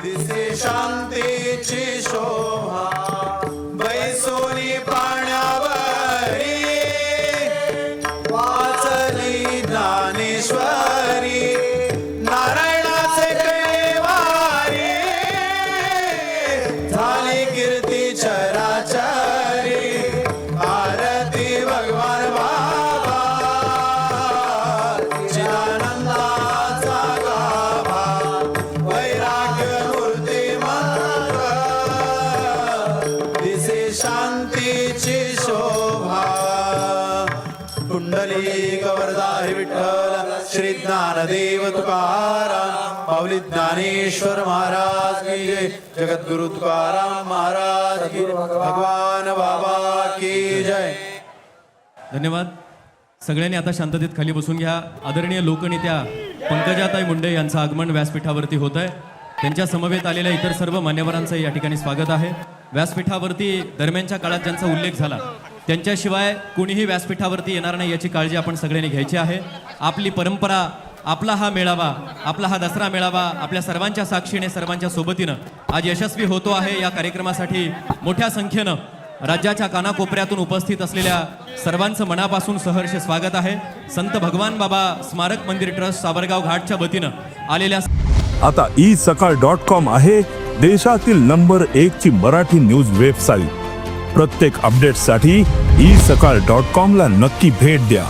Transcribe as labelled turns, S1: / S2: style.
S1: दिसे शांतीची शोभा बैसोनी पाण्यावरी वाचली ज्ञानेश्वरी नारायणाचे कैवारी झाली कीर्ती चराचरी आरती भगवान बाबा चिदानंदाचा गाभा वैराग्य मूर्ती मंत्र दिसे शांतीची शोभा कुंडली गवरदारी विठ्ठल श्री ज्ञानदेव तुकाराम माऊली ज्ञानेश्वर महाराज की जय जगद्गुरु तुकाराम महाराज की भगवान बाबा की जय।
S2: धन्यवाद। सगळ्यांनी आता शांततेत खाली बसून घ्या। आदरणीय लोकनेत्या पंकजाताई मुंडे यांचं आगमन व्यासपीठावरती होत आहे। त्यांच्या समवेत आलेल्या इतर सर्व मान्यवरांचं या ठिकाणी स्वागत आहे। व्यासपीठावरती दरम्यानच्या काळात ज्यांचा उल्लेख झाला त्यांच्याशिवाय कुणीही व्यासपीठावरती येणार नाही याची काळजी आपण सगळ्यांनी घ्यायची आहे। आपली परंपरा, आपला हा मेळावा, आपला हा दसरा मेळावा आपल्या सर्वांच्या साक्षीने सर्वांच्या सोबतीनं आज यशस्वी होतो आहे। या कार्यक्रमासाठी मोठ्या संख्येनं राज्याच्या कानाकोपऱ्यातून उपस्थित असलेल्या सर्वांचं मनापासून सहर्ष स्वागत आहे। संत भगवान बाबा स्मारक मंदिर ट्रस्ट सावरगाव घाटच्या वतीनं आलेल्या
S3: आता isakal.com आहे देशातील नंबर 1 ची मराठी न्यूज वेबसाईट। प्रत्येक अपडेटसाठी isakal.com ला नक्की भेट द्या।